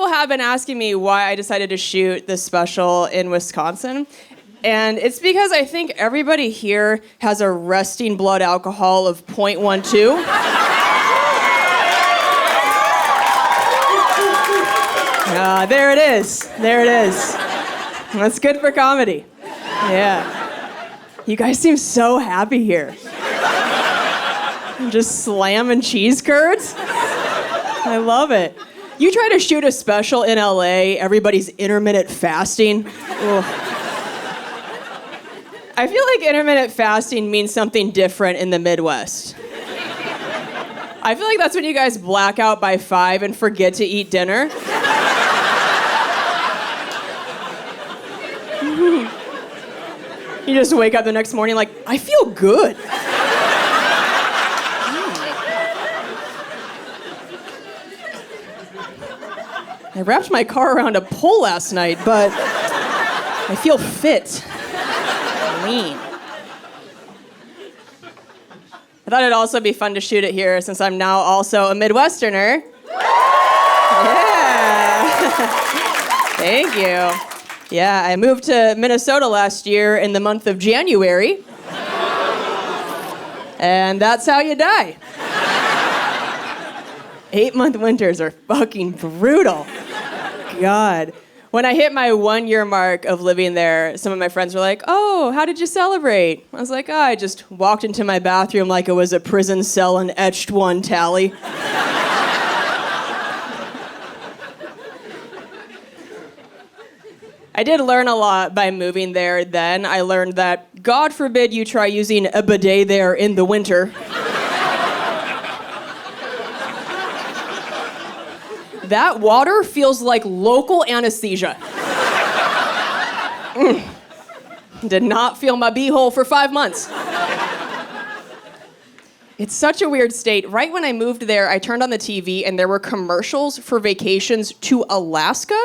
people have been asking me why I decided to shoot this special in Wisconsin. And it's because I think everybody here has a resting blood alcohol of 0.12. There it is. There it is. That's good for comedy. Yeah. You guys seem so happy here. Just slamming cheese curds? I love it. You try to shoot a special in LA, everybody's intermittent fasting. Ugh. I feel like intermittent fasting means something different in the Midwest. I feel like that's when you guys black out by 5 and forget to eat dinner. You just wake up the next morning like, I feel good. I wrapped my car around a pole last night, but I feel fit. Lean. I thought it'd also be fun to shoot it here since I'm now also a Midwesterner. Yeah. Thank you. Yeah, I moved to Minnesota last year in the month of January. And that's how you die. 8-month winters are fucking brutal. God. When I hit my 1-year mark of living there, some of my friends were like, oh, how did you celebrate? I was like, oh, I just walked into my bathroom like it was a prison cell and etched one tally. I did learn a lot by moving there then. I learned that, God forbid you try using a bidet there in the winter. That water feels like local anesthesia. Did not feel my beehole for 5 months. It's such a weird state. Right when I moved there, I turned on the TV and there were commercials for vacations to Alaska.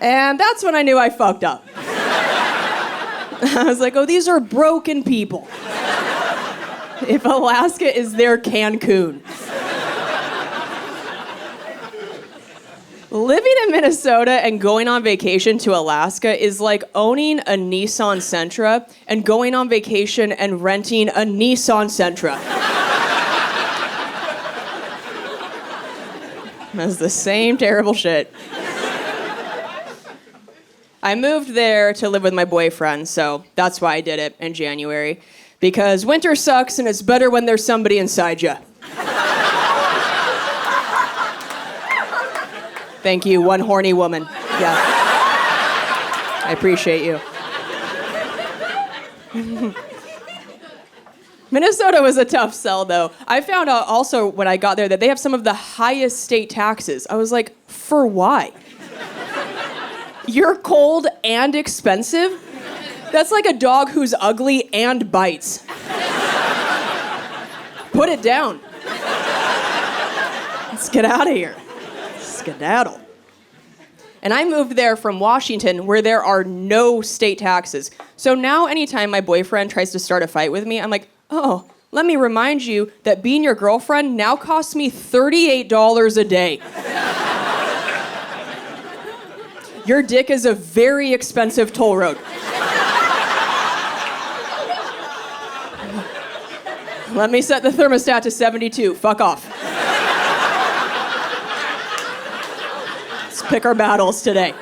And that's when I knew I fucked up. I was like, oh, these are broken people. If Alaska is their Cancun. Living in Minnesota and going on vacation to Alaska is like owning a Nissan Sentra and going on vacation and renting a Nissan Sentra. That's the same terrible shit. I moved there to live with my boyfriend, so that's why I did it in January. Because winter sucks and it's better when there's somebody inside you. Thank you, one horny woman. Yeah. I appreciate you. Minnesota was a tough sell, though. I found out also when I got there that they have some of the highest state taxes. I was like, for why? You're cold and expensive? That's like a dog who's ugly and bites. Put it down. Let's get out of here. Skedaddle. And I moved there from Washington where there are no state taxes. So now anytime my boyfriend tries to start a fight with me, I'm like, oh, let me remind you that being your girlfriend now costs me $38 a day. Your dick is a very expensive toll road. Let me set the thermostat to 72. Fuck off. Let's pick our battles today.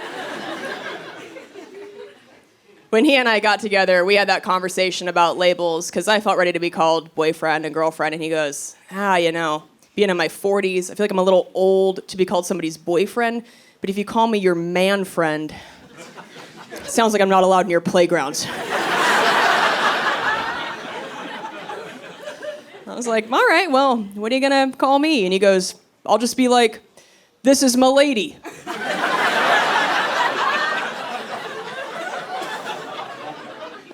When he and I got together, we had that conversation about labels, because I felt ready to be called boyfriend and girlfriend, and he goes, you know, being in my 40s, I feel like I'm a little old to be called somebody's boyfriend, but if you call me your man friend, it sounds like I'm not allowed near playgrounds. I was like, all right, well, what are you gonna call me? And he goes, I'll just be like, this is my lady.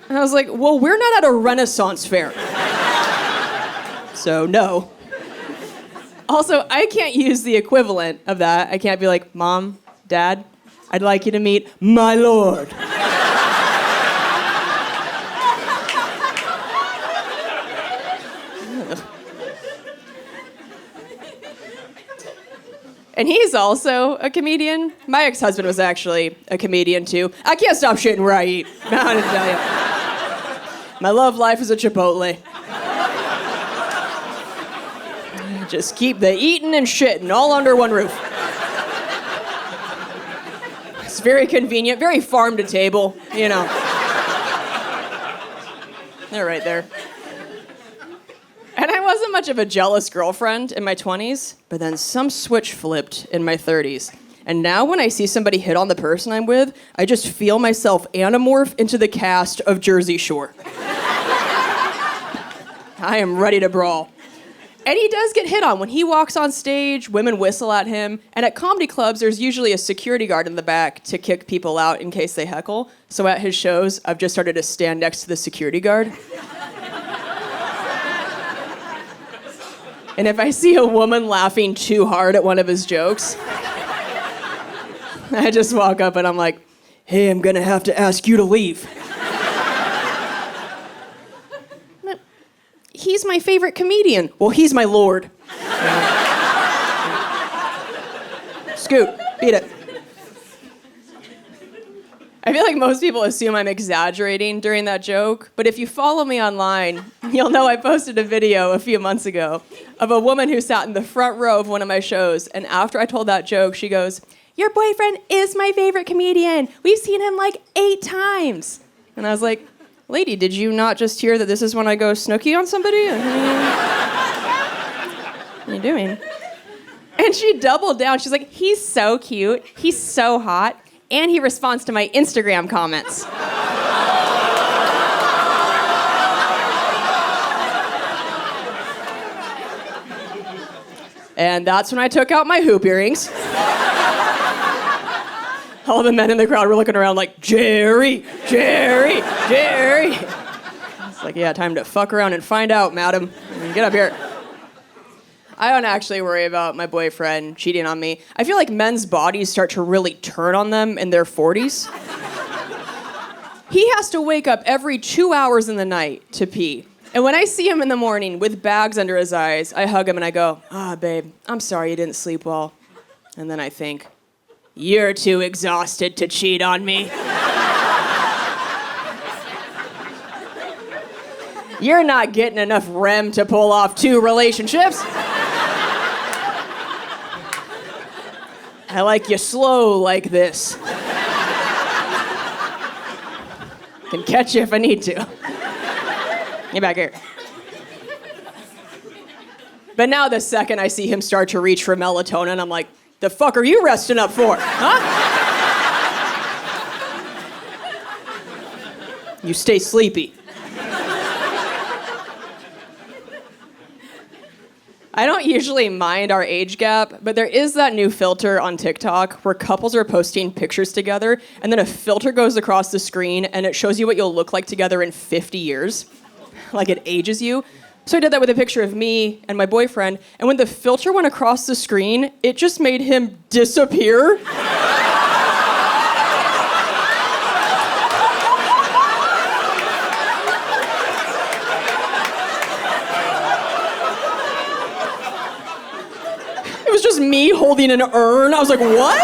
And I was like, well, we're not at a Renaissance fair. So no. Also, I can't use the equivalent of that. I can't be like, Mom, Dad, I'd like you to meet my lord. And he's also a comedian. My ex-husband was actually a comedian, too. I can't stop shitting where I eat. I'm gonna tell you. My love life is a Chipotle. Just keep the eating and shitting all under one roof. It's very convenient, very farm to table, you know. They're right there. And I wasn't much of a jealous girlfriend in my 20s, but then some switch flipped in my 30s. And now when I see somebody hit on the person I'm with, I just feel myself anamorph into the cast of Jersey Shore. I am ready to brawl. And he does get hit on. When he walks on stage, women whistle at him. And at comedy clubs, there's usually a security guard in the back to kick people out in case they heckle. So at his shows, I've just started to stand next to the security guard. And if I see a woman laughing too hard at one of his jokes, I just walk up and I'm like, hey, I'm gonna have to ask you to leave. He's my favorite comedian. Well, he's my lord. Scoot, beat it. I feel like most people assume I'm exaggerating during that joke, but if you follow me online, you'll know I posted a video a few months ago of a woman who sat in the front row of one of my shows, and after I told that joke, she goes, your boyfriend is my favorite comedian. We've seen him like 8 times. And I was like, lady, did you not just hear that this is when I go snooky on somebody? What are you doing? And she doubled down. She's like, he's so cute. He's so hot. And he responds to my Instagram comments. And that's when I took out my hoop earrings. All the men in the crowd were looking around like, Jerry, Jerry, Jerry. It's like, yeah, time to fuck around and find out, madam. Get up here. I don't actually worry about my boyfriend cheating on me. I feel like men's bodies start to really turn on them in their 40s. He has to wake up every 2 hours in the night to pee. And when I see him in the morning with bags under his eyes, I hug him and I go, babe, I'm sorry you didn't sleep well. And then I think, you're too exhausted to cheat on me. You're not getting enough REM to pull off 2 relationships. I like you slow like this. Can catch you if I need to. Get back here. But now the second I see him start to reach for melatonin, I'm like, the fuck are you resting up for, huh? You stay sleepy. I don't usually mind our age gap, but there is that new filter on TikTok where couples are posting pictures together, and then a filter goes across the screen, and it shows you what you'll look like together in 50 years. Like it ages you. So I did that with a picture of me and my boyfriend, and when the filter went across the screen, it just made him disappear. It was just me holding an urn. I was like, what?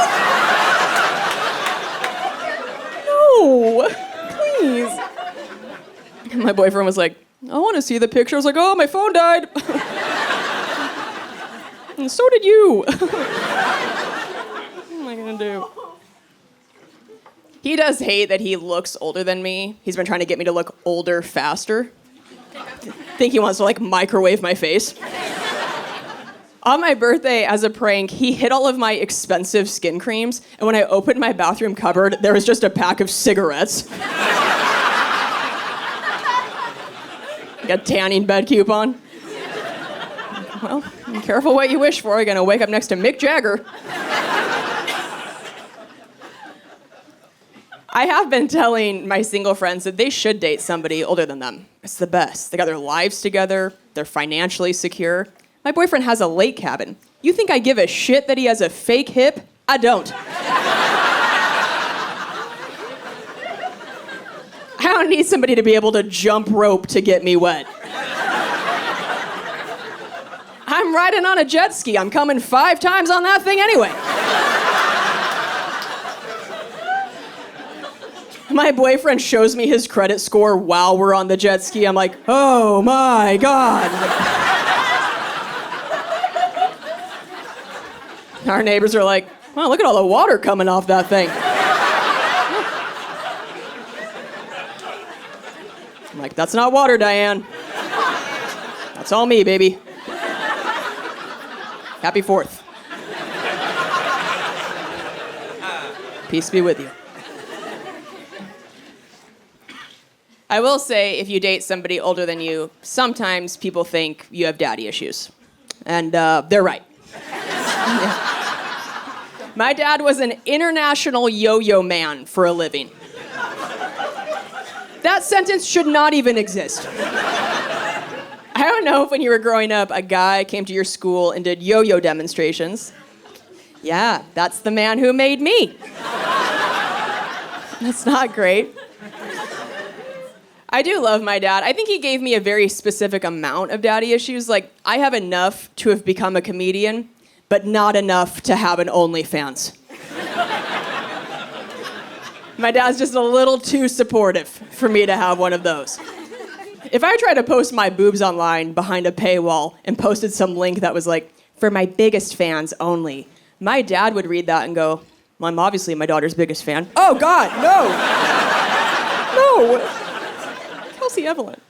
No, please. And my boyfriend was like, I want to see the picture. I was like, oh, my phone died. And so did you. What am I going to do? He does hate that he looks older than me. He's been trying to get me to look older faster. I think he wants to, like, microwave my face. On my birthday, as a prank, he hid all of my expensive skin creams, and when I opened my bathroom cupboard, there was just a pack of cigarettes. A tanning bed coupon. Well, be careful what you wish for. You're gonna wake up next to Mick Jagger. I have been telling my single friends that they should date somebody older than them. It's the best. They got their lives together. They're financially secure. My boyfriend has a lake cabin. You think I give a shit that he has a fake hip? I don't. I don't need somebody to be able to jump rope to get me wet. I'm I'm riding on a jet ski. I'm coming 5 times on that thing anyway. My boyfriend shows me his credit score while we're on the jet ski. I'm like, oh my God. Our neighbors are like, wow, look at all the water coming off that thing. I'm like, that's not water, Diane. That's all me, baby. Happy 4th. Peace be with you. I will say, if you date somebody older than you, sometimes people think you have daddy issues. And they're right. My dad was an international yo-yo man for a living. That sentence should not even exist. I don't know if when you were growing up, a guy came to your school and did yo-yo demonstrations. Yeah, that's the man who made me. That's not great. I do love my dad. I think he gave me a very specific amount of daddy issues. Like, I have enough to have become a comedian, but not enough to have an OnlyFans. My dad's just a little too supportive for me to have one of those. If I tried to post my boobs online behind a paywall and posted some link that was like, for my biggest fans only, my dad would read that and go, well, I'm obviously my daughter's biggest fan. Oh, God, no. No. Kelsey Evelyn.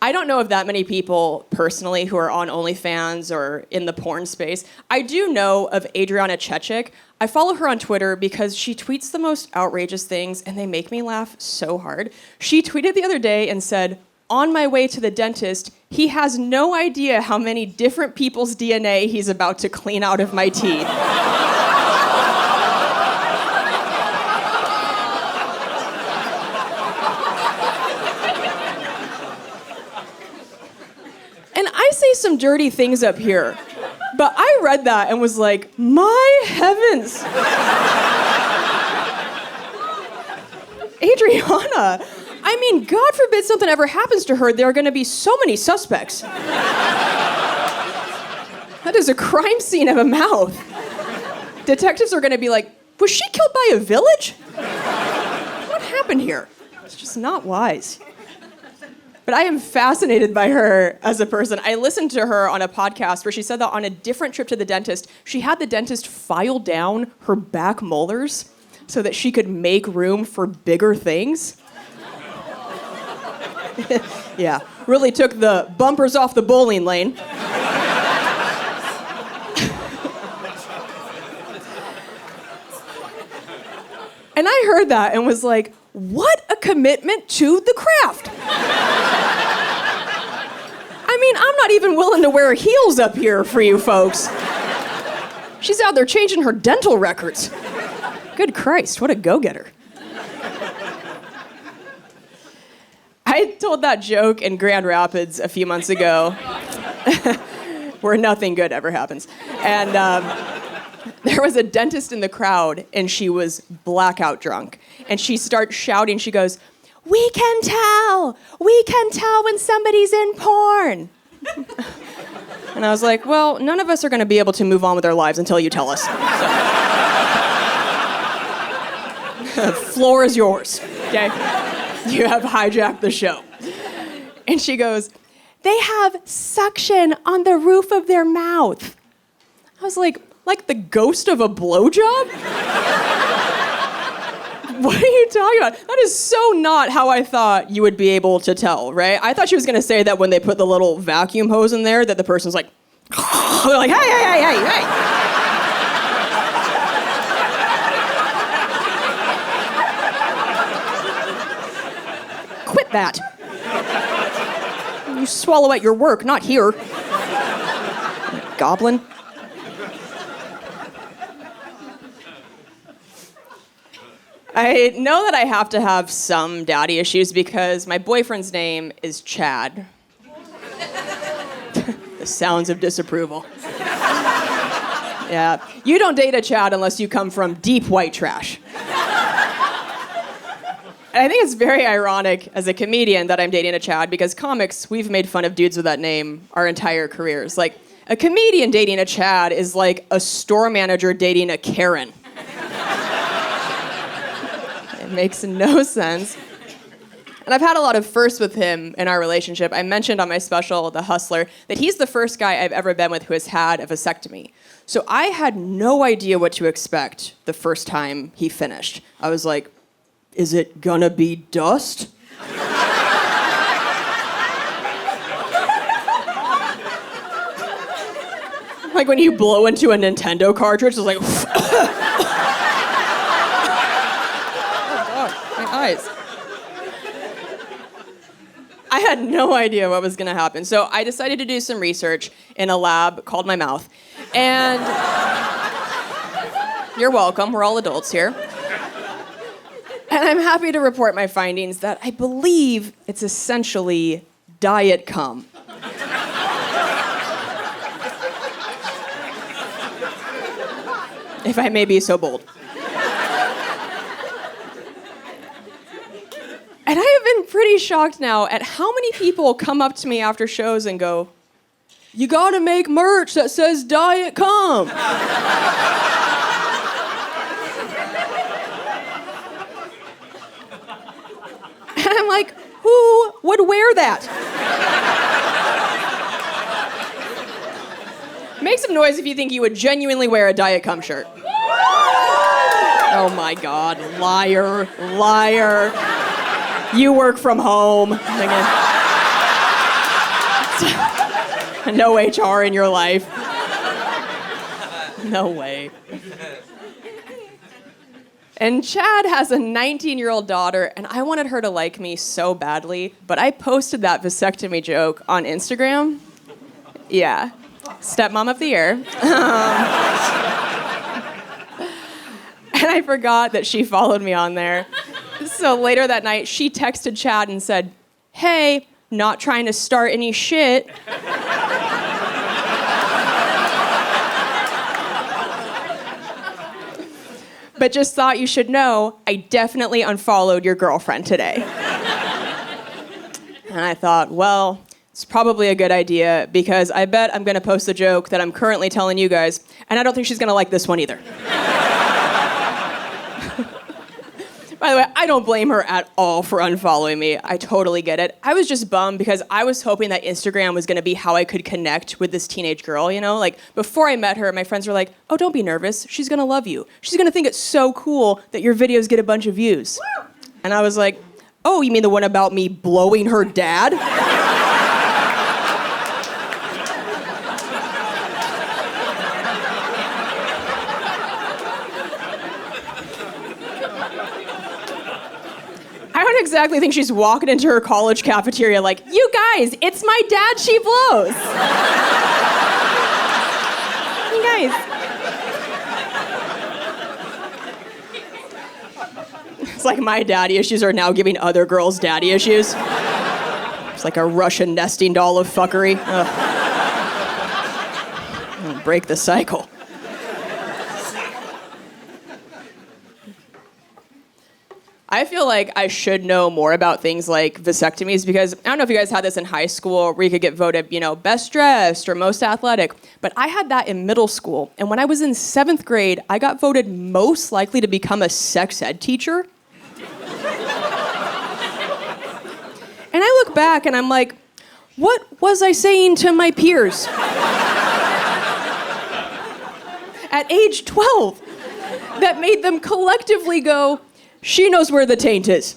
I don't know of that many people personally who are on OnlyFans or in the porn space. I do know of Adriana Chechik. I follow her on Twitter because she tweets the most outrageous things and they make me laugh so hard. She tweeted the other day and said, on my way to the dentist, he has no idea how many different people's DNA he's about to clean out of my teeth. I say some dirty things up here, but I read that and was like, my heavens. Adriana, I mean, God forbid something ever happens to her, there are going to be so many suspects. That is a crime scene of a mouth. Detectives are going to be like, was she killed by a village? What happened here? It's just not wise. But I am fascinated by her as a person. I listened to her on a podcast where she said that on a different trip to the dentist, she had the dentist file down her back molars so that she could make room for bigger things. Yeah, really took the bumpers off the bowling lane. And I heard that and was like, what a commitment to the craft. I mean, I'm not even willing to wear heels up here for you folks. She's out there changing her dental records. Good Christ, what a go-getter. I told that joke in Grand Rapids a few months ago where nothing good ever happens. And there was a dentist in the crowd, and she was blackout drunk. And she starts shouting, she goes, we can tell when somebody's in porn. And I was like, well, none of us are going to be able to move on with our lives until you tell us. So. Floor is yours, okay? You have hijacked the show. And she goes, they have suction on the roof of their mouth. I was like the ghost of a blowjob? What are you talking about? That is so not how I thought you would be able to tell, right? I thought she was going to say that when they put the little vacuum hose in there, that the person's like, they're like, hey. Quit that. You swallow at your work, not here. Goblin. I know that I have to have some daddy issues because my boyfriend's name is Chad. The sounds of disapproval. Yeah, you don't date a Chad unless you come from deep white trash. And I think it's very ironic as a comedian that I'm dating a Chad because comics, we've made fun of dudes with that name our entire careers. Like, a comedian dating a Chad is like a store manager dating a Karen. It makes no sense. And I've had a lot of firsts with him in our relationship. I mentioned on my special, The Hustler, that he's the first guy I've ever been with who has had a vasectomy. So I had no idea what to expect the first time he finished. I was like, is it gonna be dust? Like when you blow into a Nintendo cartridge, it's like, oh God, my eyes. I had no idea what was gonna happen. So I decided to do some research in a lab called my mouth. And you're welcome, we're all adults here. And I'm happy to report my findings that I believe it's essentially diet cum. If I may be so bold. And I have been pretty shocked now at how many people come up to me after shows and go, "You gotta make merch that says diet cum." And I'm like, who would wear that? Make some noise if you think you would genuinely wear a diet cum shirt. Oh my God, liar, liar. You work from home. No HR in your life. No way. And Chad has a 19-year-old daughter, and I wanted her to like me so badly, but I posted that vasectomy joke on Instagram. Yeah. Stepmom of the year. And I forgot that she followed me on there. So later that night, she texted Chad and said, "Hey, not trying to start any shit." But just thought you should know, I definitely unfollowed your girlfriend today. And I thought, well, it's probably a good idea because I bet I'm gonna post the joke that I'm currently telling you guys, and I don't think she's gonna like this one either. By the way, I don't blame her at all for unfollowing me. I totally get it. I was just bummed because I was hoping that Instagram was gonna be how I could connect with this teenage girl, you know? Like, before I met her, my friends were like, "Oh, don't be nervous. She's gonna love you. She's gonna think it's so cool that your videos get a bunch of views." And I was like, "Oh, you mean the one about me blowing her dad?" I don't exactly think she's walking into her college cafeteria like, "You guys, it's my dad she blows." You guys. It's like my daddy issues are now giving other girls daddy issues. It's like a Russian nesting doll of fuckery. Ugh. Break the cycle. I feel like I should know more about things like vasectomies because I don't know if you guys had this in high school where you could get voted, you know, best dressed or most athletic, but I had that in middle school. And when I was in 7th grade, I got voted most likely to become a sex ed teacher. And I look back and I'm like, what was I saying to my peers? At age 12, that made them collectively go, "She knows where the taint is."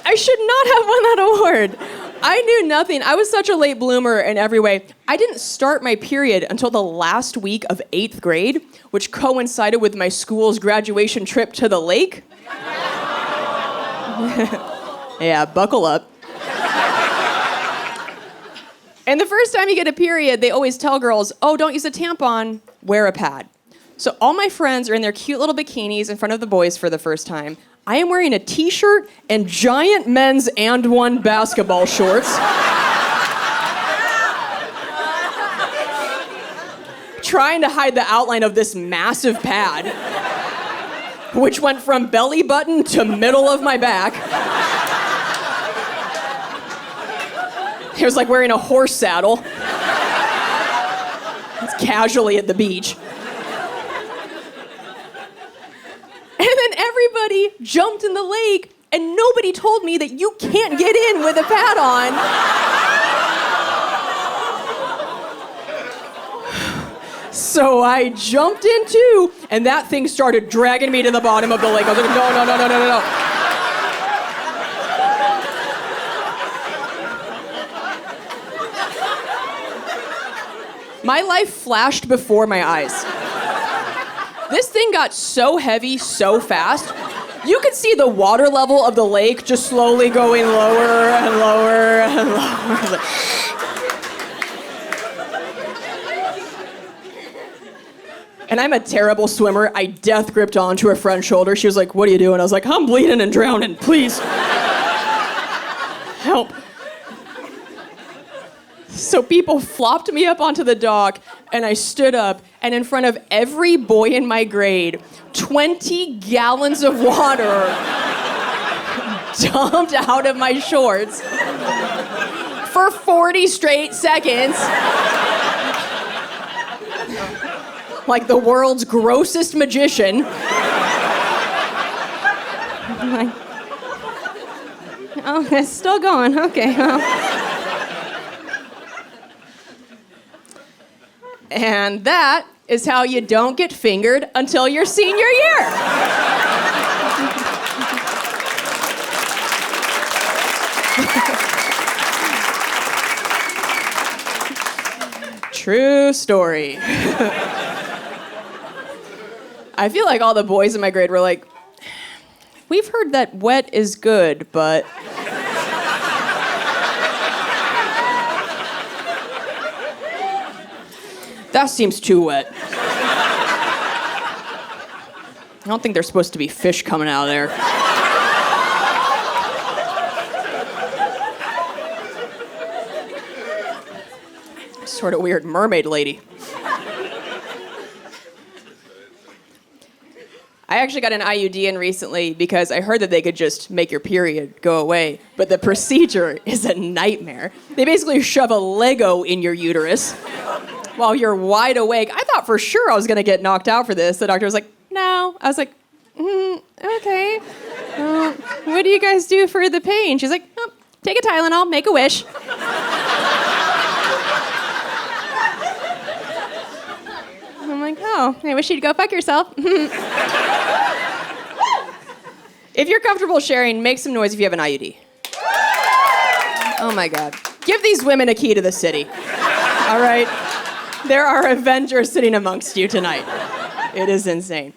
I should not have won that award. I knew nothing. I was such a late bloomer in every way. I didn't start my period until the last week of 8th grade, which coincided with my school's graduation trip to the lake. Yeah, buckle up. And the first time you get a period, they always tell girls, "Oh, don't use a tampon, wear a pad." So all my friends are in their cute little bikinis in front of the boys for the first time. I am wearing a t-shirt and giant men's and one basketball shorts. Trying to hide the outline of this massive pad. which went from belly button to middle of my back. It was like wearing a horse saddle. It's casually at the beach. And then everybody jumped in the lake, and nobody told me that you can't get in with a pad on. So I jumped in too, and that thing started dragging me to the bottom of the lake. I was like, no. My life flashed before my eyes. This thing got so heavy so fast, you could see the water level of the lake just slowly going lower and lower and lower. And I'm a terrible swimmer. I death gripped onto her friend's shoulder. She was like, "What are you doing?" I was like, "I'm bleeding and drowning, please. Help." So people flopped me up onto the dock, and I stood up, and in front of every boy in my grade, 20 gallons of water dumped out of my shorts for 40 straight seconds. Like the world's grossest magician. I'm like, oh, it's still going. Okay, well. And that is how you don't get fingered until your senior year. True story. I feel like all the boys in my grade were like, "We've heard that wet is good, but..." That seems too wet. I don't think there's supposed to be fish coming out of there. Sort of weird mermaid lady. I actually got an IUD in recently because I heard that they could just make your period go away, but the procedure is a nightmare. They basically shove a Lego in your uterus while you're wide awake. I thought for sure I was gonna get knocked out for this. The doctor was like, "No." I was like, "Okay. What do you guys do for the pain?" She's like, "Oh, take a Tylenol, make a wish." I'm like, "Oh, I wish you'd go fuck yourself." If you're comfortable sharing, make some noise if you have an IUD. Oh my God. Give these women a key to the city. All right? There are Avengers sitting amongst you tonight. It is insane.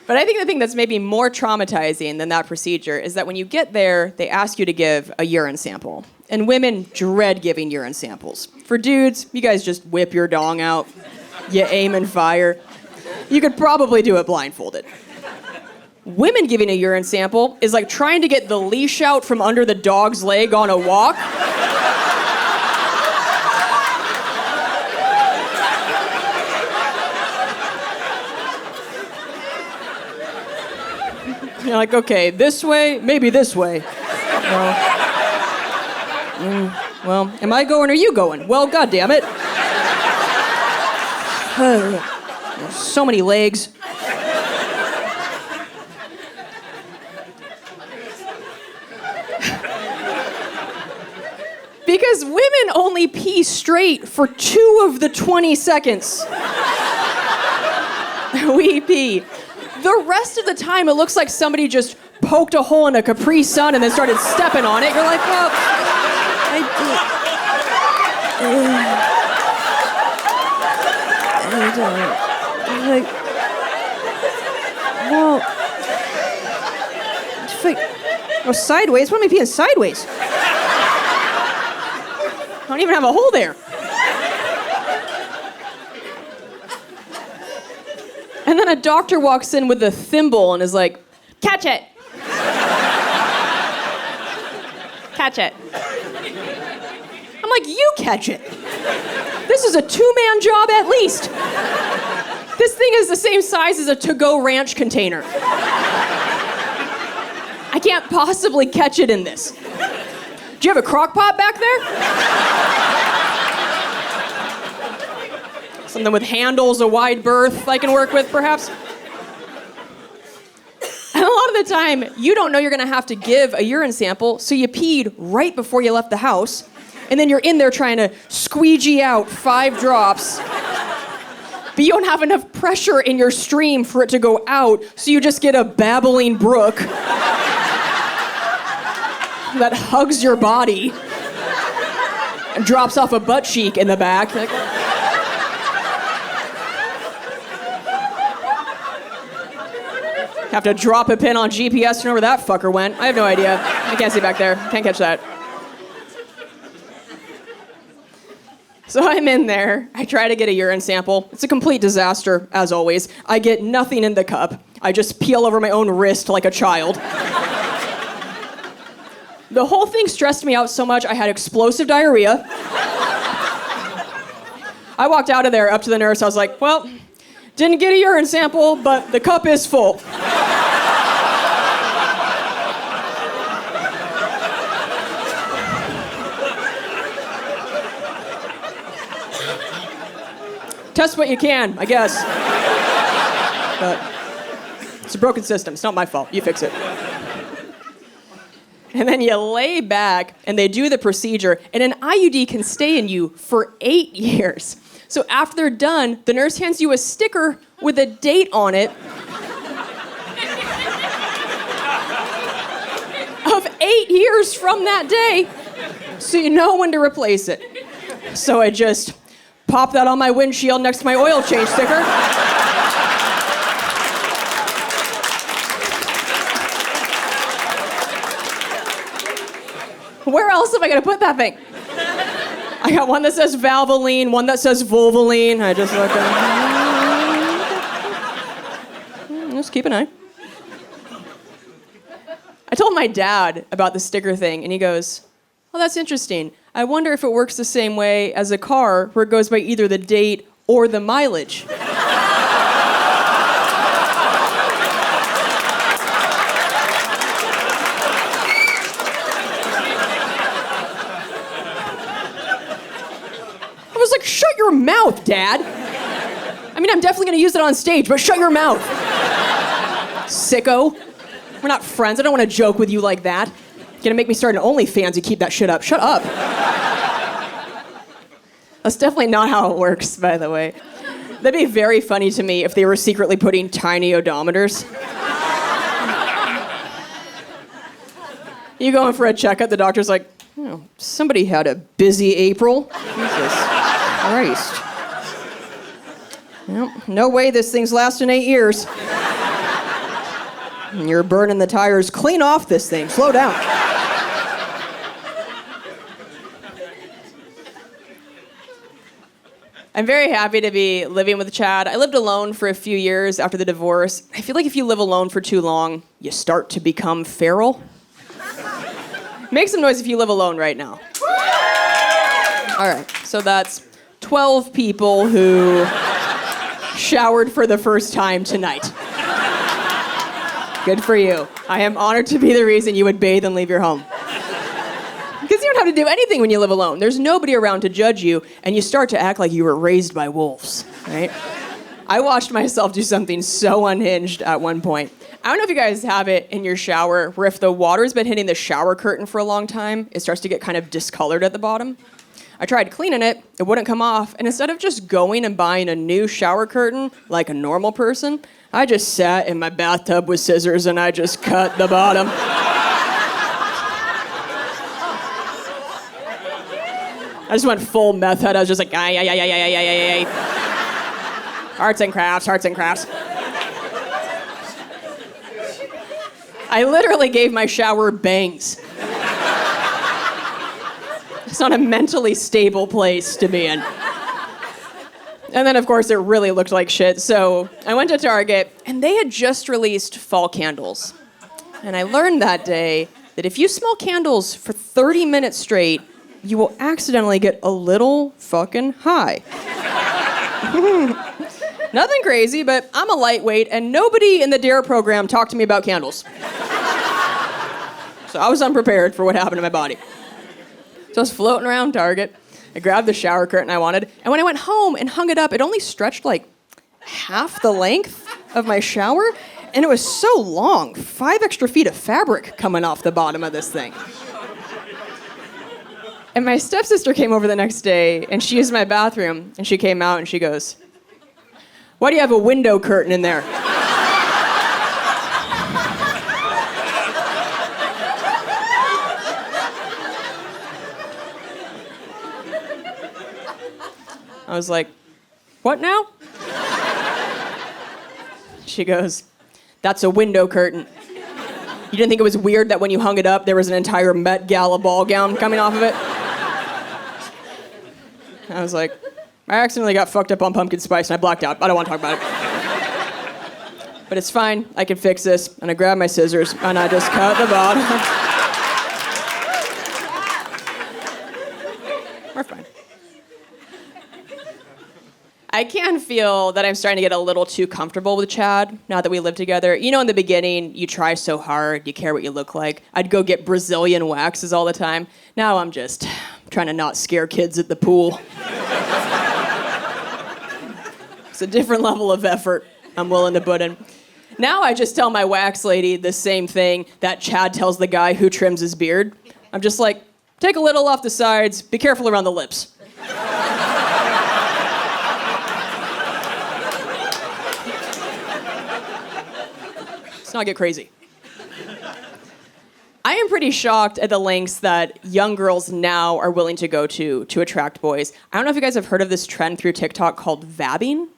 But I think the thing that's maybe more traumatizing than that procedure is that when you get there, they ask you to give a urine sample. And women dread giving urine samples. For dudes, you guys just whip your dong out. You aim and fire. You could probably do it blindfolded. Women giving a urine sample is like trying to get the leash out from under the dog's leg on a walk. You're like, okay, this way, maybe this way. Well, am I going or you going? Well, goddammit. So many legs. Because women only pee straight for 2 of the 20 seconds we pee. The rest of the time, it looks like somebody just poked a hole in a Capri Sun and then started stepping on it. You're like, well, sideways? What am I peeing sideways? I don't even have a hole there. And then a doctor walks in with a thimble and is like, "Catch it. Catch it." I'm like, "You catch it. This is a 2-man job at least. This thing is the same size as a to-go ranch container. I can't possibly catch it in this. Do you have a crock pot back there? Something with handles, a wide berth I can work with, perhaps? And a lot of the time, you don't know you're gonna have to give a urine sample, so you peed right before you left the house, and then you're in there trying to squeegee out 5 drops, but you don't have enough pressure in your stream for it to go out, so you just get a babbling brook that hugs your body and drops off a butt cheek in the back. Like, have to drop a pin on GPS to know where that fucker went. I have no idea. I can't see back there. Can't catch that. So I'm in there. I try to get a urine sample. It's a complete disaster, as always. I get nothing in the cup. I just peel over my own wrist like a child. The whole thing stressed me out so much I had explosive diarrhea. I walked out of there up to the nurse. I was like, well, didn't get a urine sample, but the cup is full. Test what you can, I guess. But it's a broken system. It's not my fault. You fix it. And then you lay back, and they do the procedure, and an IUD can stay in you for 8 years. So after they're done, the nurse hands you a sticker with a date on it of 8 years from that day, so you know when to replace it. So I just pop that on my windshield next to my oil change sticker. Where else am I gonna put that thing? I got one that says Valvoline, one that says Volvoline. I just look at just keep an eye. I told my dad about the sticker thing, and he goes, well, that's interesting. I wonder if it works the same way as a car where it goes by either the date or the mileage. I was like, shut your mouth, Dad. I mean, I'm definitely gonna use it on stage, but shut your mouth. Sicko. We're not friends. I don't want to joke with you like that. You're gonna make me start an OnlyFans and keep that shit up. Shut up. That's definitely not how it works, by the way. That'd be very funny to me if they were secretly putting tiny odometers. You go in for a checkup, the doctor's like, oh, somebody had a busy April. Jesus Christ. Well, no way this thing's lasting 8 years. And you're burning the tires clean off this thing. Slow down. I'm very happy to be living with Chad. I lived alone for a few years after the divorce. I feel like if you live alone for too long, you start to become feral. Make some noise if you live alone right now. All right, so that's 12 people who showered for the first time tonight. Good for you. I am honored to be the reason you would bathe and leave your home. Because you don't have to do anything when you live alone. There's nobody around to judge you, and you start to act like you were raised by wolves, right? I watched myself do something so unhinged at one point. I don't know if you guys have it in your shower, where if the water's been hitting the shower curtain for a long time, it starts to get kind of discolored at the bottom. I tried cleaning it, it wouldn't come off, and instead of just going and buying a new shower curtain like a normal person, I just sat in my bathtub with scissors and I just cut the bottom. I just went full meth head. I was just like, ay. Arts and crafts. I literally gave my shower bangs. It's not a mentally stable place to be in. And then, of course, it really looked like shit. So I went to Target, and they had just released fall candles. And I learned that day that if you smell candles for 30 minutes straight, you will accidentally get a little fucking high. Nothing crazy, but I'm a lightweight, and nobody in the DARE program talked to me about candles. So I was unprepared for what happened to my body. So I was floating around Target. I grabbed the shower curtain I wanted, and when I went home and hung it up, it only stretched like half the length of my shower, and it was so long, 5 extra feet of fabric coming off the bottom of this thing. And my stepsister came over the next day, and she used my bathroom, and she came out and she goes, "Why do you have a window curtain in there?" I was like, "What now?" She goes, "That's a window curtain. You didn't think it was weird that when you hung it up, there was an entire Met Gala ball gown coming off of it?" I was like, "I accidentally got fucked up on pumpkin spice and I blacked out. I don't want to talk about it. But it's fine. I can fix this." And I grabbed my scissors and I just cut the bottom. We're fine. I can feel that I'm starting to get a little too comfortable with Chad now that we live together. You know, in the beginning, you try so hard, you care what you look like. I'd go get Brazilian waxes all the time. Now I'm just trying to not scare kids at the pool. It's a different level of effort I'm willing to put in. Now I just tell my wax lady the same thing that Chad tells the guy who trims his beard. I'm just like, take a little off the sides, be careful around the lips. Let's not get crazy. I am pretty shocked at the lengths that young girls now are willing to go to attract boys. I don't know if you guys have heard of this trend through TikTok called vabbing.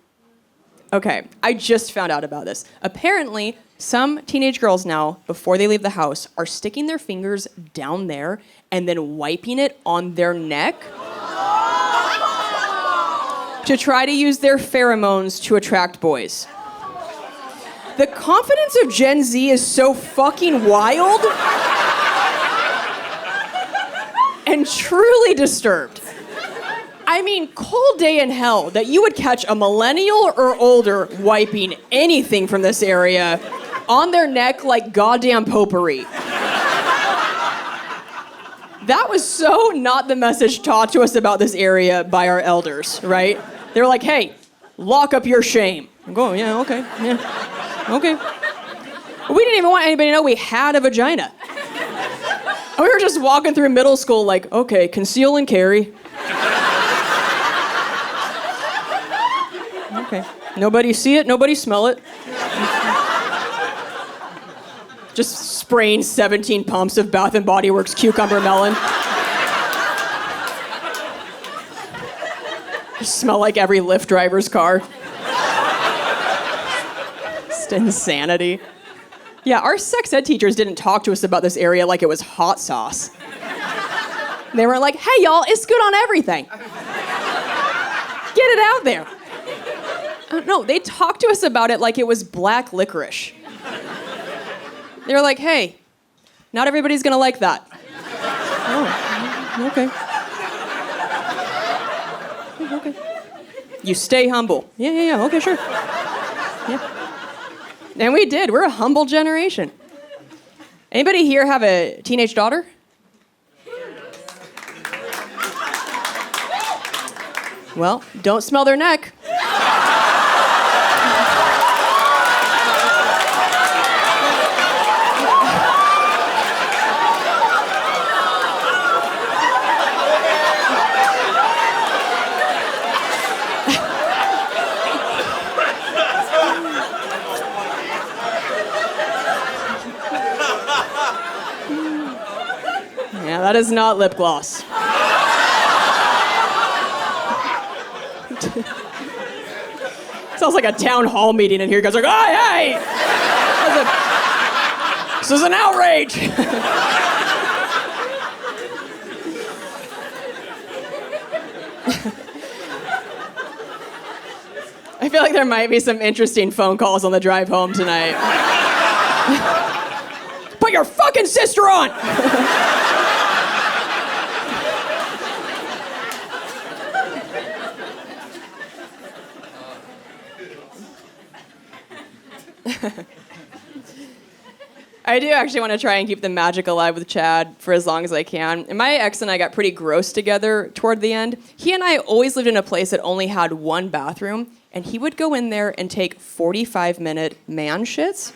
Okay, I just found out about this. Apparently, some teenage girls now, before they leave the house, are sticking their fingers down there and then wiping it on their neck to try to use their pheromones to attract boys. The confidence of Gen Z is so fucking wild and truly disturbed. I mean, cold day in hell that you would catch a millennial or older wiping anything from this area on their neck like goddamn potpourri. That was so not the message taught to us about this area by our elders, right? They were like, "Hey, lock up your shame." I'm going, "Yeah, okay, yeah. Okay." We didn't even want anybody to know we had a vagina. We were just walking through middle school like, "Okay, conceal and carry." Okay. Nobody see it, nobody smell it. Just spraying 17 pumps of Bath & Body Works cucumber melon. Just smell like every Lyft driver's car. Insanity. Yeah, our sex ed teachers didn't talk to us about this area like it was hot sauce. They were like, "Hey, y'all, it's good on everything. Get it out there." No, they talked to us about it like it was black licorice. They were like, "Hey, not everybody's gonna like that." Oh, okay. Okay. You stay humble. Yeah, okay, sure. Yeah. And we did. We're a humble generation. Anybody here have a teenage daughter? Well, don't smell their neck. Yeah, that is not lip gloss. Sounds like a town hall meeting in here. You guys are like, "Oh, hey! This is an outrage!" I feel like there might be some interesting phone calls on the drive home tonight. Put your fucking sister on! I do actually want to try and keep the magic alive with Chad for as long as I can. And my ex and I got pretty gross together toward the end. He and I always lived in a place that only had one bathroom, and he would go in there and take 45-minute man shits.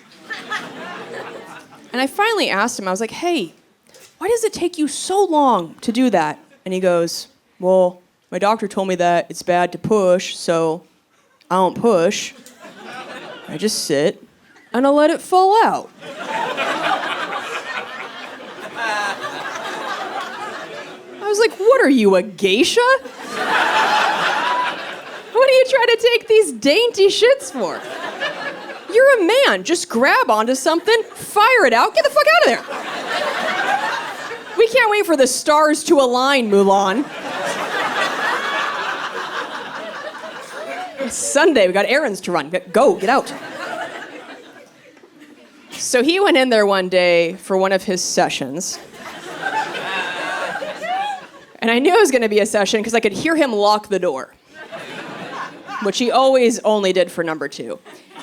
And I finally asked him, I was like, hey, why does it take you so long to do that? And he goes, well, my doctor told me that it's bad to push, so I don't push. I just sit and I let it fall out. I was like, what are you, a geisha? What are you trying to take these dainty shits for? You're a man. Just grab onto something, fire it out, get the fuck out of there. We can't wait for the stars to align, Mulan. It's Sunday, we got errands to run. Go, get out. So he went in there one day for one of his sessions. And I knew it was going to be a session because I could hear him lock the door, which he always only did for number 2.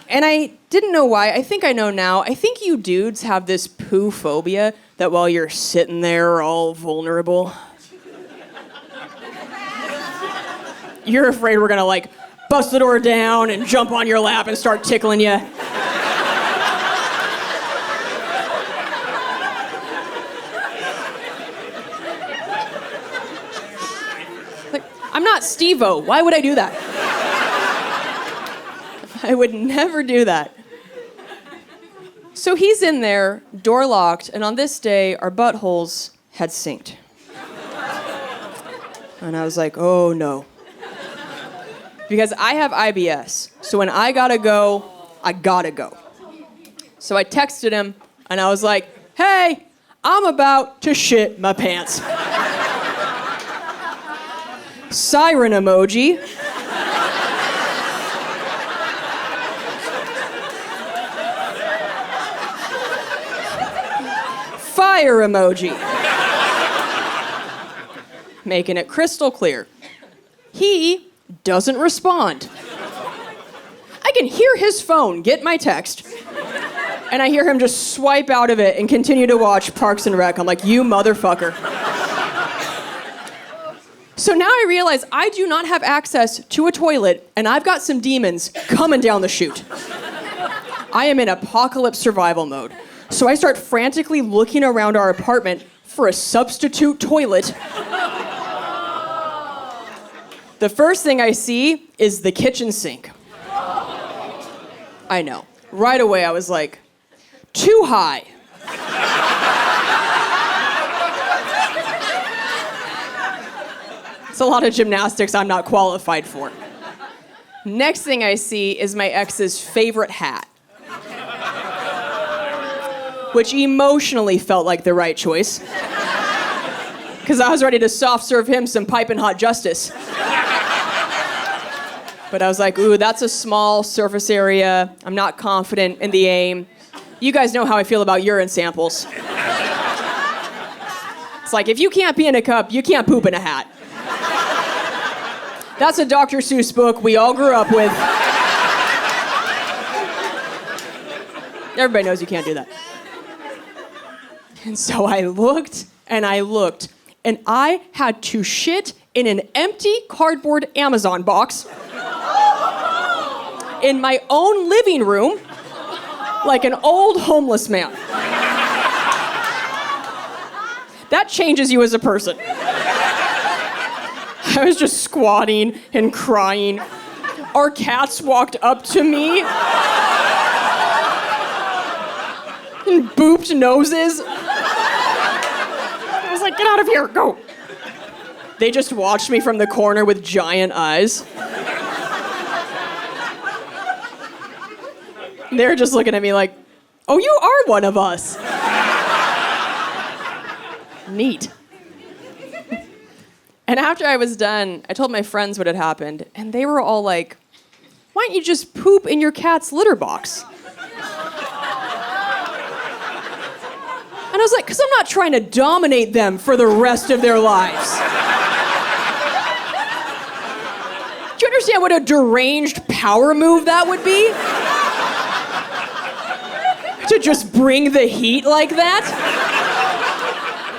And I didn't know why. I think I know now. I think you dudes have this poo phobia that while you're sitting there all vulnerable, you're afraid we're going to, like, bust the door down and jump on your lap and start tickling you. Like, I'm not Steve-O. Why would I do that? I would never do that. So he's in there, door locked, and on this day, our buttholes had synced. And I was like, oh no. Because I have IBS, so when I gotta go, I gotta go. So I texted him, and I was like, hey, I'm about to shit my pants. Siren emoji. Fire emoji. Making it crystal clear. He doesn't respond. I can hear his phone get my text, and I hear him just swipe out of it and continue to watch Parks and Rec. I'm like, you motherfucker. So now I realize I do not have access to a toilet, and I've got some demons coming down the chute. I am in apocalypse survival mode. So I start frantically looking around our apartment for a substitute toilet. The first thing I see is the kitchen sink. I know. Right away I was like, too high. It's a lot of gymnastics I'm not qualified for. Next thing I see is my ex's favorite hat, which emotionally felt like the right choice, because I was ready to soft serve him some piping hot justice. But I was like, ooh, that's a small surface area. I'm not confident in the aim. You guys know how I feel about urine samples. It's like, if you can't pee in a cup, you can't poop in a hat. That's a Dr. Seuss book we all grew up with. Everybody knows you can't do that. And so I looked, and I looked, and I had to shit in an empty cardboard Amazon box in my own living room like an old homeless man. That changes you as a person. I was just squatting and crying. Our cats walked up to me and booped noses. I was like, get out of here, go. They just watched me from the corner with giant eyes. They're just looking at me like, oh, you are one of us. Neat. And after I was done, I told my friends what had happened, and they were all like, why don't you just poop in your cat's litter box? And I was like, because I'm not trying to dominate them for the rest of their lives. Do you understand what a deranged power move that would be? just bring the heat like that?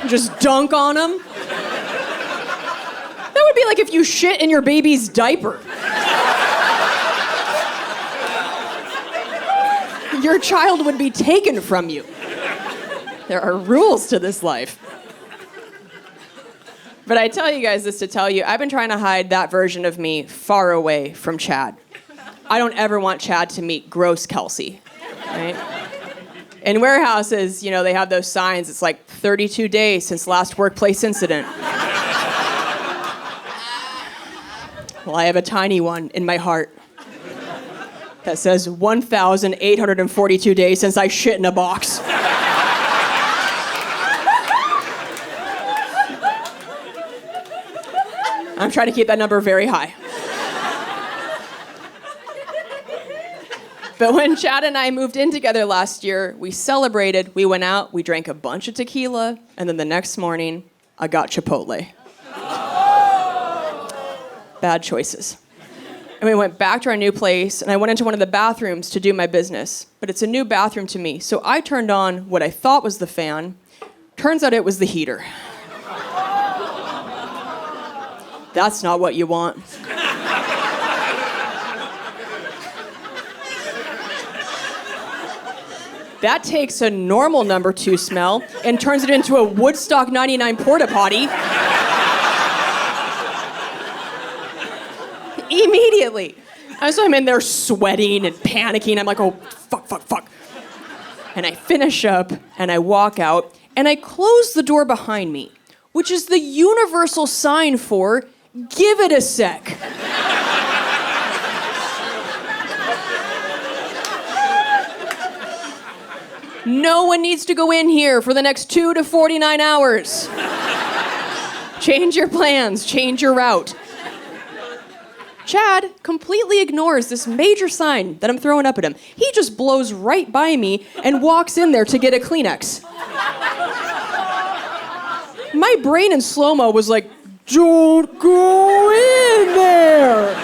Just dunk on them? That would be like if you shit in your baby's diaper. Your child would be taken from you. There are rules to this life. But I tell you guys this to tell you, I've been trying to hide that version of me far away from Chad. I don't ever want Chad to meet gross Kelsey, right? In warehouses, you know, they have those signs. It's like 32 days since last workplace incident. Well, I have a tiny one in my heart that says 1,842 days since I shit in a box. I'm trying to keep that number very high. But when Chad and I moved in together last year, we celebrated, we went out, we drank a bunch of tequila, and then the next morning, I got Chipotle. Bad choices. And we went back to our new place, and I went into one of the bathrooms to do my business. But it's a new bathroom to me, so I turned on what I thought was the fan. Turns out it was the heater. That's not what you want. That takes a normal number 2 smell and turns it into a Woodstock 99 porta potty. Immediately. So I'm in there sweating and panicking. I'm like, oh, fuck. And I finish up and I walk out and I close the door behind me, which is the universal sign for give it a sec. No one needs to go in here for the next 2 to 49 hours. Change your plans, change your route. Chad completely ignores this major sign that I'm throwing up at him. He just blows right by me and walks in there to get a Kleenex. My brain in slow-mo was like, don't go in there.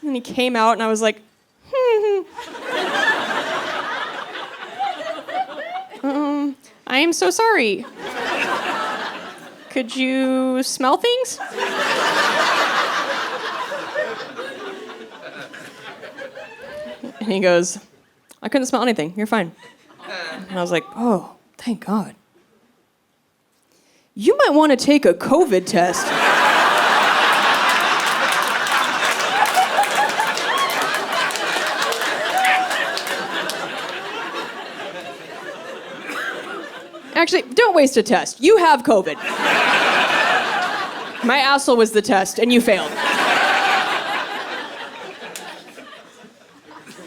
And he came out and I was like, I am so sorry. Could you smell things? And he goes, I couldn't smell anything. You're fine. And I was like, oh, thank God. You might want to take a COVID test. Actually, don't waste a test. You have COVID. My asshole was the test, and you failed.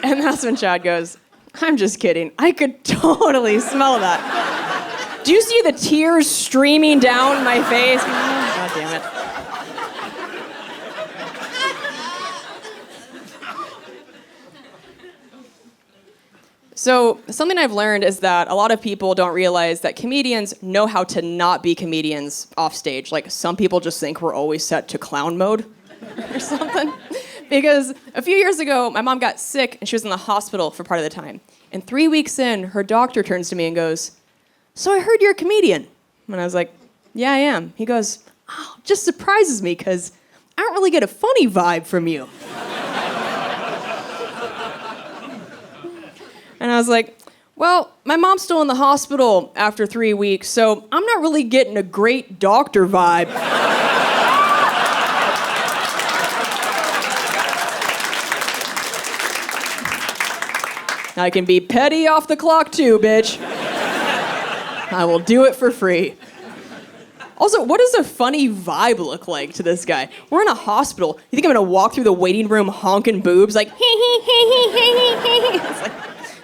And that's when Chad goes, I'm just kidding. I could totally smell that. Do you see the tears streaming down my face? Oh, God damn it. So something I've learned is that a lot of people don't realize that comedians know how to not be comedians off stage. Like, some people just think we're always set to clown mode or something. Because a few years ago, my mom got sick and she was in the hospital for part of the time. And 3 weeks in, her doctor turns to me and goes, so I heard you're a comedian. And I was like, yeah, I am. He goes, oh, just surprises me because I don't really get a funny vibe from you. And I was like, well, my mom's still in the hospital after 3 weeks, so I'm not really getting a great doctor vibe. I can be petty off the clock too, bitch. I will do it for free. Also, what does a funny vibe look like to this guy? We're in a hospital. You think I'm gonna walk through the waiting room honking boobs like, hee hee hee hee hee hee hee? It's like,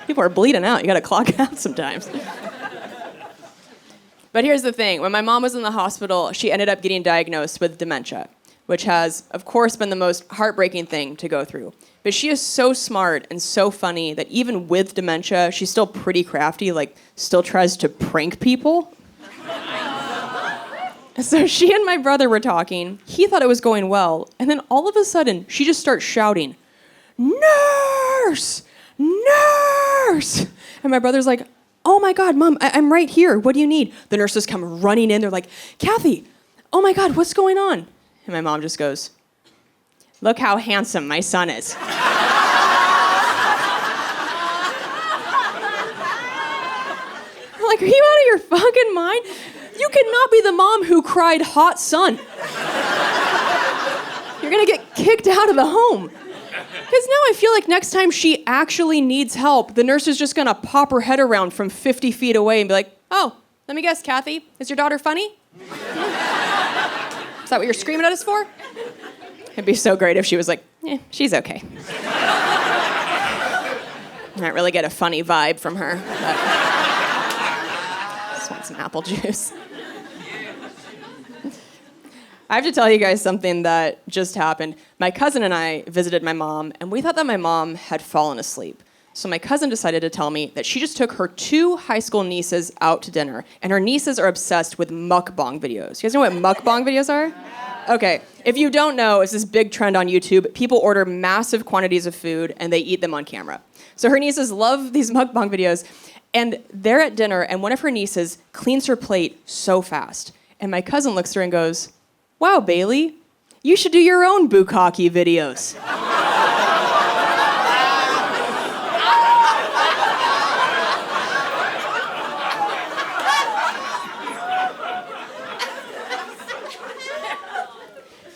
people are bleeding out. You gotta clock out sometimes. But here's the thing. When my mom was in the hospital, she ended up getting diagnosed with dementia, which has, of course, been the most heartbreaking thing to go through. But she is so smart and so funny that even with dementia, she's still pretty crafty, like still tries to prank people. So she and my brother were talking. He thought it was going well. And then all of a sudden, she just starts shouting, "Nurse! Nurse!" And my brother's like, "Oh my God, Mom, I'm right here. What do you need?" The nurses come running in. They're like, "Kathy, oh my God, what's going on?" And my mom just goes, "Look how handsome my son is." I'm like, are you out of your fucking mind? You cannot be the mom who cried hot son. You're gonna get kicked out of the home. Because now I feel like next time she actually needs help, the nurse is just gonna pop her head around from 50 feet away and be like, "Oh, let me guess, Kathy, is your daughter funny? Is that what you're screaming at us for?" It'd be so great if she was like, "She's okay." I don't really get a funny vibe from her, but just want some apple juice. I have to tell you guys something that just happened. My cousin and I visited my mom, and we thought that my mom had fallen asleep. So my cousin decided to tell me that she just took her 2 high school nieces out to dinner, and her nieces are obsessed with mukbang videos. You guys know what mukbang videos are? Okay, if you don't know, it's this big trend on YouTube. People order massive quantities of food, and they eat them on camera. So her nieces love these mukbang videos, and they're at dinner, and one of her nieces cleans her plate so fast. And my cousin looks at her and goes, "Wow, Bailey, you should do your own bukkake videos."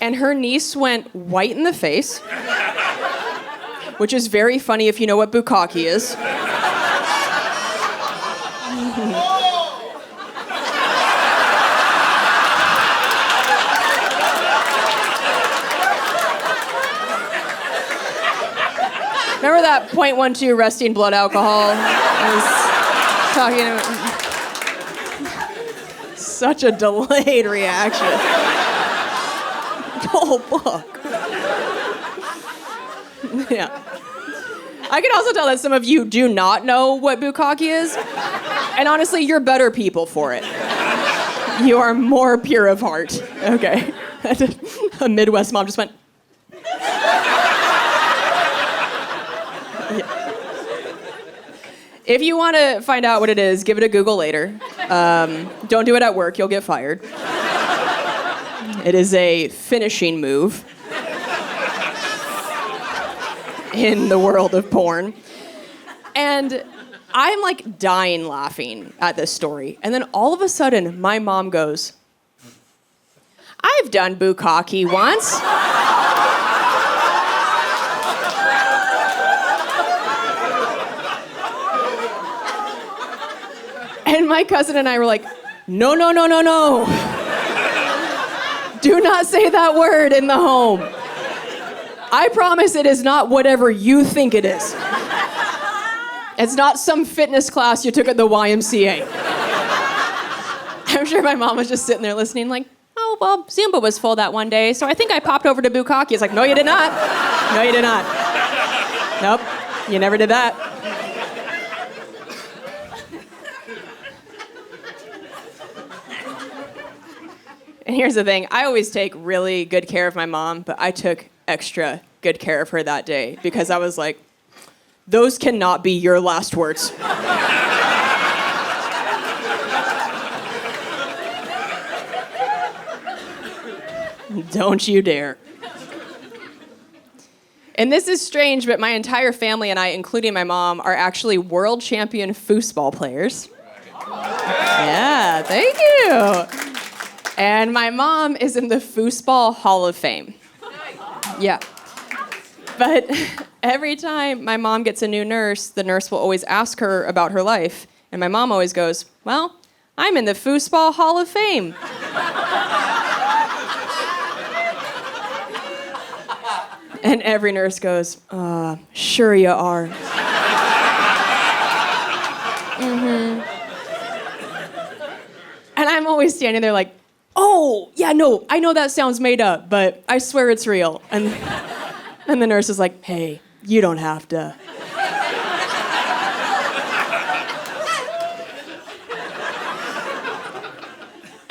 And her niece went white in the face, which is very funny if you know what bukkake is. Remember that .12 resting blood alcohol? I was talking about. Such a delayed reaction. Oh, fuck. Yeah. I can also tell that some of you do not know what bukkake is. And honestly, you're better people for it. You are more pure of heart. Okay. A Midwest mom just went. If you want to find out what it is, give it a Google later. Don't do it at work, you'll get fired. It is a finishing move in the world of porn. And I'm like dying laughing at this story. And then all of a sudden, my mom goes, "I've done bukkake once." And my cousin and I were like, "No, no, no, no, no. Do not say that word in the home. I promise it is not whatever you think it is. It's not some fitness class you took at the YMCA." I'm sure my mom was just sitting there listening like, "Oh, well, Zumba was full that one day, so I think I popped over to bukkake." It's like, "No, you did not. No, you did not. Nope, you never did that." And here's the thing, I always take really good care of my mom, but I took extra good care of her that day because I was like, those cannot be your last words. Don't you dare. And this is strange, but my entire family and I, including my mom, are actually world champion foosball players. Yeah, thank you. And my mom is in the Foosball Hall of Fame. Yeah. But every time my mom gets a new nurse, the nurse will always ask her about her life. And my mom always goes, "Well, I'm in the Foosball Hall of Fame." And every nurse goes, "Sure you are." Mm-hmm. And I'm always standing there like, "Oh, yeah, no, I know that sounds made up, but I swear it's real." And the nurse is like, "Hey, you don't have to."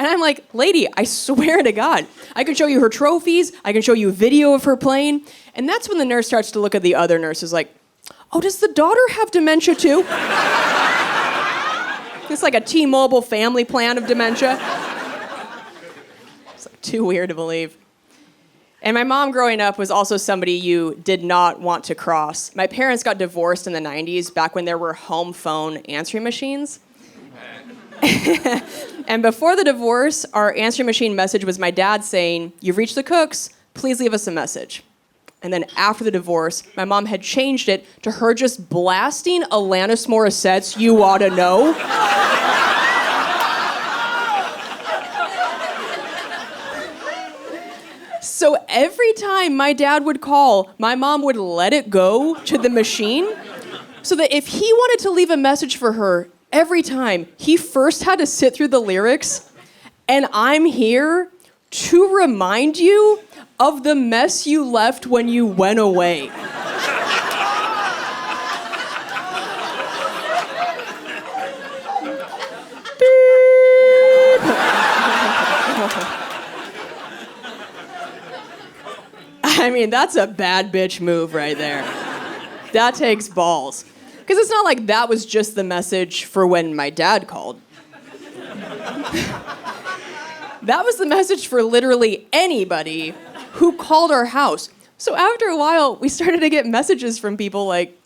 And I'm like, lady, I swear to God, I can show you her trophies. I can show you a video of her playing. And that's when the nurse starts to look at the other nurses like, oh, does the daughter have dementia too? It's like a T-Mobile family plan of dementia. It's like too weird to believe. And my mom growing up was also somebody you did not want to cross. My parents got divorced in the 90s, back when there were home phone answering machines. And before the divorce, our answering machine message was my dad saying, "You've reached the Cooks, please leave us a message." And then after the divorce, my mom had changed it to her just blasting Alanis Morissette's "You Oughta Know." So every time my dad would call, my mom would let it go to the machine so that if he wanted to leave a message for her, every time, he first had to sit through the lyrics, and I'm here to remind you of the mess you left when you went away. I mean, that's a bad bitch move right there. That takes balls. Because it's not like that was just the message for when my dad called. That was the message for literally anybody who called our house. So after a while, we started to get messages from people like,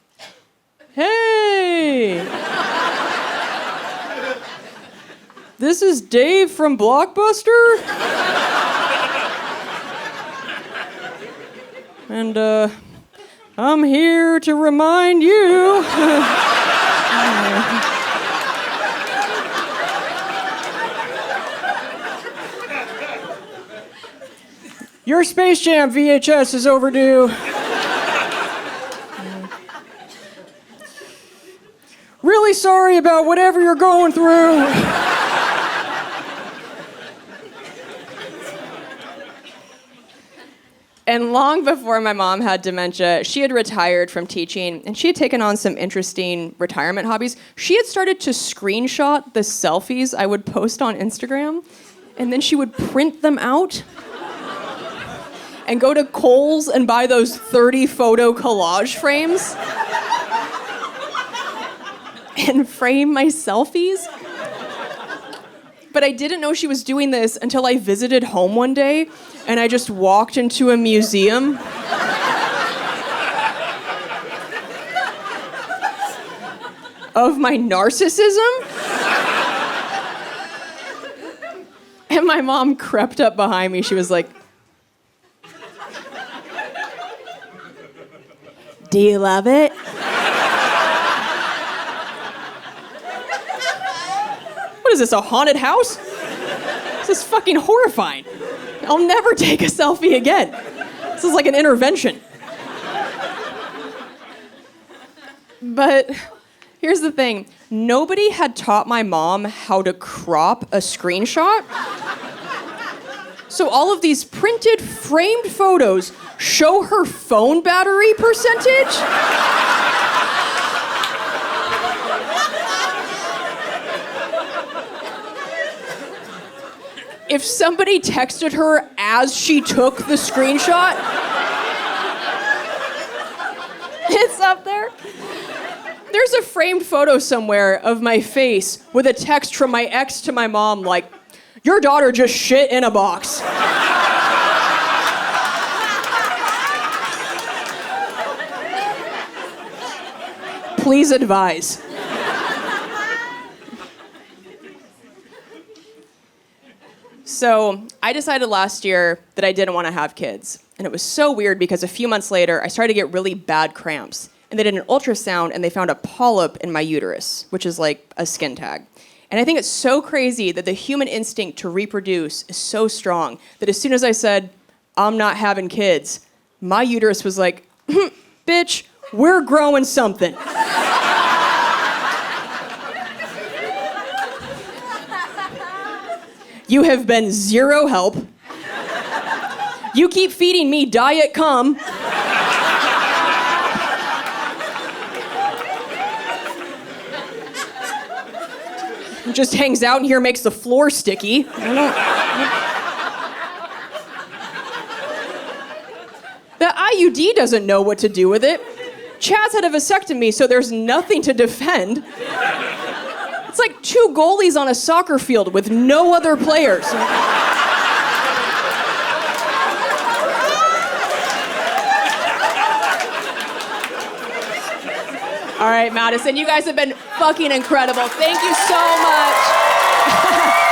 "Hey, this is Dave from Blockbuster. And I'm here to remind you." "Your Space Jam VHS is overdue. Really sorry about whatever you're going through." And long before my mom had dementia, she had retired from teaching, and she had taken on some interesting retirement hobbies. She had started to screenshot the selfies I would post on Instagram, and then she would print them out and go to Kohl's and buy those 30 photo collage frames and frame my selfies. But I didn't know she was doing this until I visited home one day and I just walked into a museum. Of my narcissism. And my mom crept up behind me. She was like, "Do you love it?" What is this, a haunted house? This is fucking horrifying. I'll never take a selfie again. This is like an intervention. But here's the thing. Nobody had taught my mom how to crop a screenshot. So all of these printed, framed photos show her phone battery percentage. If somebody texted her as she took the screenshot, it's up there. There's a framed photo somewhere of my face with a text from my ex to my mom like, "Your daughter just shit in a box." Please advise. So I decided last year that I didn't want to have kids. And it was so weird because a few months later, I started to get really bad cramps. And they did an ultrasound and they found a polyp in my uterus, which is like a skin tag. And I think it's so crazy that the human instinct to reproduce is so strong that as soon as I said, "I'm not having kids," my uterus was like, "Bitch, we're growing something." You have been zero help. You keep feeding me diet cum. Just hangs out in here, makes the floor sticky. I don't know. The IUD doesn't know what to do with it. Chad's had a vasectomy, so there's nothing to defend. It's like 2 goalies on a soccer field with no other players. All right, Madison, you guys have been fucking incredible. Thank you so much.